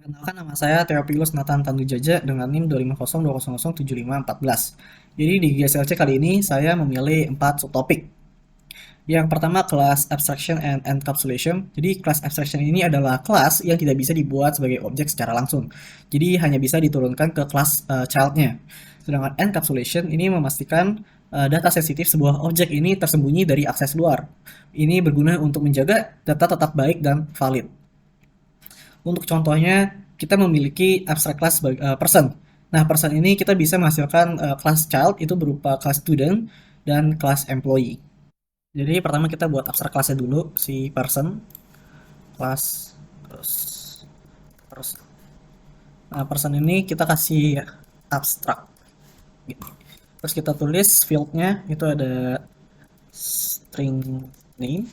Perkenalkan, nama saya Theophilus Nathan Tanujaja dengan NIM 25020075414. Jadi di GSLC kali ini saya memilih 4 subtopik. Yang pertama, kelas Abstraction and Encapsulation. Jadi kelas Abstraction ini adalah kelas yang tidak bisa dibuat sebagai objek secara langsung. Jadi hanya bisa diturunkan ke kelas child-nya. Sedangkan Encapsulation ini memastikan data sensitif sebuah objek ini tersembunyi dari akses luar. Ini berguna untuk menjaga data tetap baik dan valid. Untuk contohnya, kita memiliki abstract class person. Nah, person ini kita bisa menghasilkan class child itu berupa class student dan class employee. Jadi pertama kita buat abstract classnya dulu, si person, class, terus person. Nah, person ini kita kasih abstract. Gitu. Terus kita tulis fieldnya itu ada string name,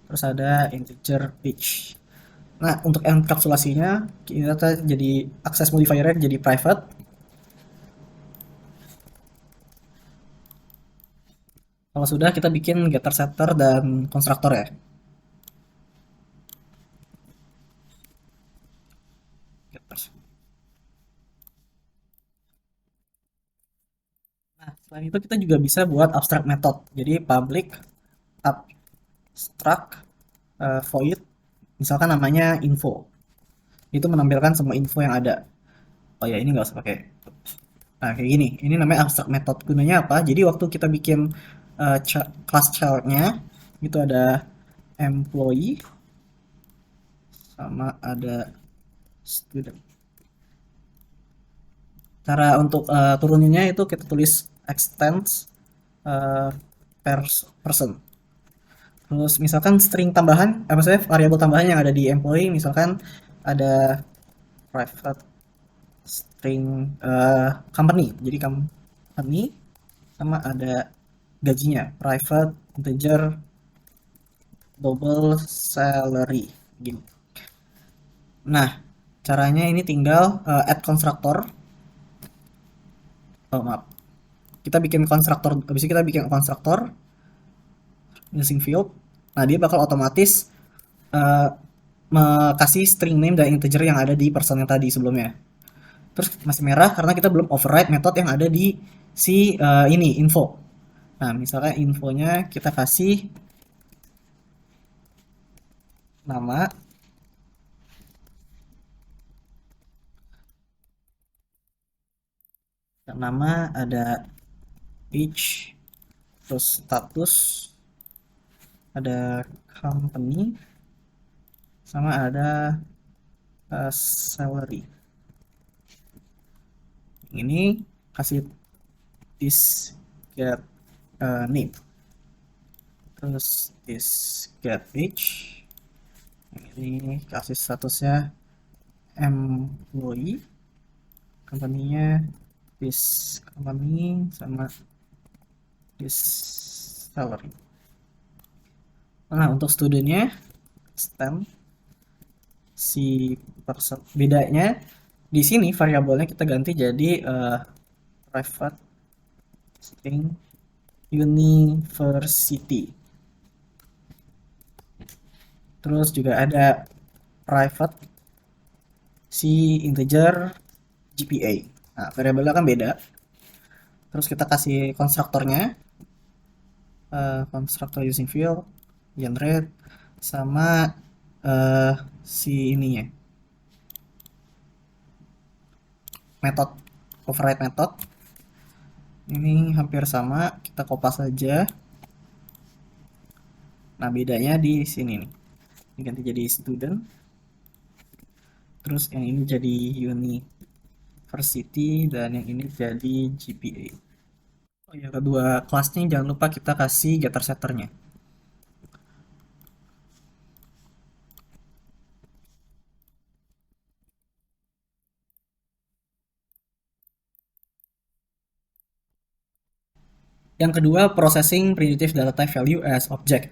terus ada integer age. Nah, untuk enkapsulasinya, kita jadi access modifier jadi private. Kalau sudah, kita bikin getter, setter, dan konstruktor ya. Getter. Nah, selain itu kita juga bisa buat abstract method. Jadi public abstract void, misalkan namanya info. Itu menampilkan semua info yang ada. Oh ya, ini nggak usah pakai. Nah, kayak gini. Ini namanya abstract method. Gunanya apa? Jadi waktu kita bikin class child-nya, itu ada employee, sama ada student. Cara untuk turuninnya itu kita tulis extends uh, person. Terus misalkan string tambahan, maksudnya variabel tambahan yang ada di employee, misalkan ada private string company. Jadi company sama ada gajinya, private integer double salary. Gini. Nah, caranya ini tinggal add constructor. Oh, maaf. Kita bikin konstruktor, habis itu kita bikin konstruktor using field. Nah, dia bakal otomatis uh, kasih string name dan integer yang ada di person yang tadi sebelumnya. Terus masih merah karena kita belum override method yang ada di si ini info. Nah, misalnya infonya kita kasih nama, nama ada age, terus status, ada company, sama ada salary. Ini kasih this get name, terus this get age, ini kasih statusnya employee, company-nya this company, sama this salary. Nah, untuk studentnya stem si person, bedanya di sini variabelnya kita ganti jadi private string university. Terus juga ada private si integer GPA. Nah, variabelnya kan beda. Terus kita kasih konstruktornya, konstruktor using field, generate, sama si ininya, method override method. Ini hampir sama, kita kopas saja. Nah, bedanya di sini nih. Ini ganti jadi student. Terus yang ini jadi university dan yang ini jadi GPA. Oh ya, kedua kelasnya jangan lupa kita kasih getter setternya. Yang kedua, processing primitive data type value as object.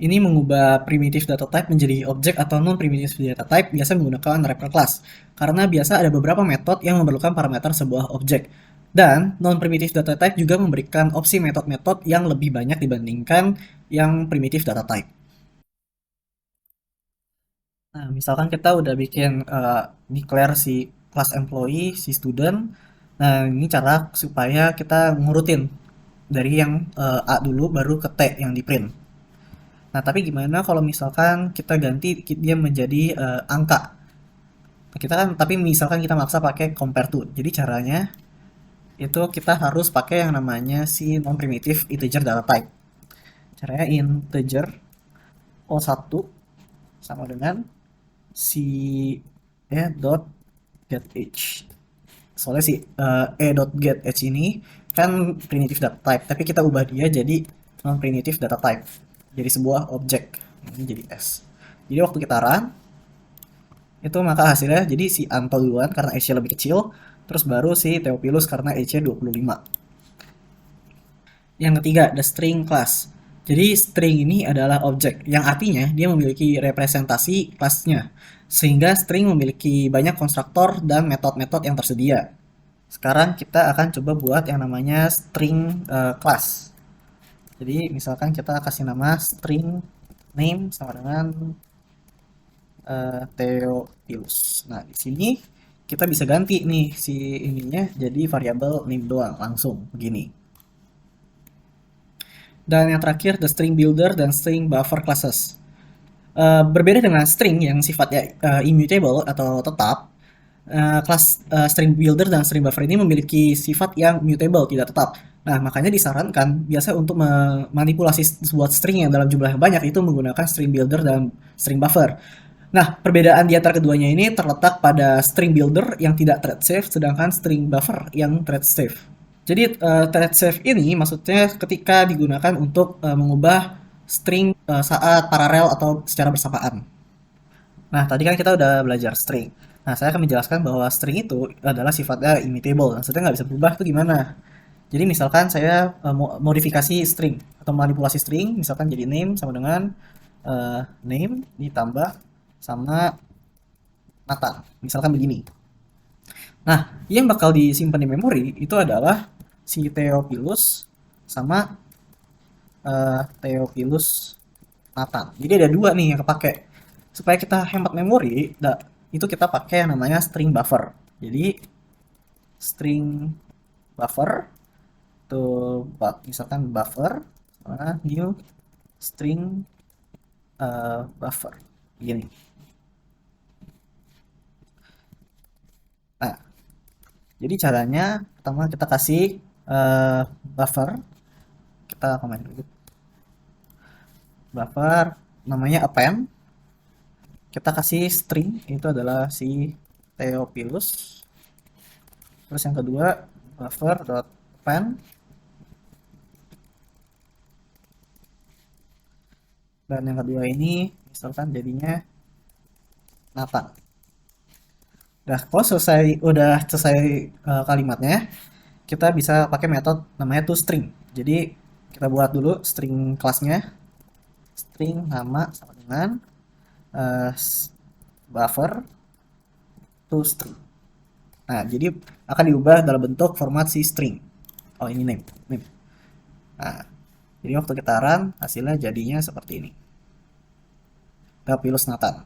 Ini mengubah primitive data type menjadi objek atau non-primitive data type biasa menggunakan wrapper class. Karena biasa ada beberapa metode yang memerlukan parameter sebuah objek. Dan non-primitive data type juga memberikan opsi metode-metode yang lebih banyak dibandingkan yang primitive data type. Nah, misalkan kita udah bikin declare si class employee, si student. Nah, ini cara supaya kita ngurutin dari yang A dulu baru ke T yang di print. Nah, tapi gimana kalau misalkan kita ganti dia menjadi angka? Nah, kita kan, tapi misalkan kita maksa pakai compare to. Jadi caranya itu kita harus pakai yang namanya si non primitive integer data type. Caranya integer O1 sama dengan si dot get age. Soalnya si dot get age ini kan primitive data type, tapi kita ubah dia jadi non primitive data type, jadi sebuah objek. Ini jadi s. Jadi waktu kita run itu maka hasilnya jadi si Anto duluan karena age-nya lebih kecil, terus baru si Theophilus karena age-nya 25. Yang ketiga, the string class. Jadi string ini adalah objek yang artinya dia memiliki representasi kelasnya. Sehingga string memiliki banyak konstruktor dan metode-metode yang tersedia. Sekarang kita akan coba buat yang namanya string class. Jadi misalkan kita kasih nama string name sama dengan Theophilus. Nah, di sini kita bisa ganti nih si ininya jadi variabel name doang langsung begini. Dan yang terakhir, the string builder dan string buffer classes. Berbeda dengan string yang sifatnya immutable atau tetap, kelas string builder dan string buffer ini memiliki sifat yang mutable, tidak tetap. Nah, makanya disarankan biasa untuk memanipulasi sebuah string yang dalam jumlah yang banyak itu menggunakan string builder dan string buffer. Nah, perbedaan di antara keduanya ini terletak pada string builder yang tidak thread safe, sedangkan string buffer yang thread safe. Jadi thread safe ini maksudnya ketika digunakan untuk mengubah string saat paralel atau secara bersamaan. Nah, tadi kan kita udah belajar string. Nah, saya akan menjelaskan bahwa string itu adalah sifatnya immutable. Maksudnya nggak bisa berubah itu gimana? Jadi misalkan saya modifikasi string atau manipulasi string, misalkan jadi name sama dengan name ditambah sama Nathan. Misalkan begini. Nah, yang bakal disimpan di memori itu adalah si Theophilus sama Theophilus Nathan. Jadi ada dua nih yang kepake. Supaya kita hemat memori, itu kita pakai yang namanya string buffer. Jadi string buffer tuh misalkan buffer new string buffer begini. Nah, jadi caranya pertama kita kasih buffer, kita komen dulu. Buffer namanya append, kita kasih string itu adalah si Theophilus. Terus yang kedua buffer dot append dan yang kedua ini misalkan jadinya Nathan. Nah, kalau udah selesai kalimatnya, kita bisa pakai metode namanya toString. Jadi kita buat dulu string kelasnya, string nama sama dengan uh, buffer toString. Nah, jadi akan diubah dalam bentuk format si string. Oh, ini name. Nah, jadi waktu kita run, hasilnya jadinya seperti ini. Theophilus Nathan.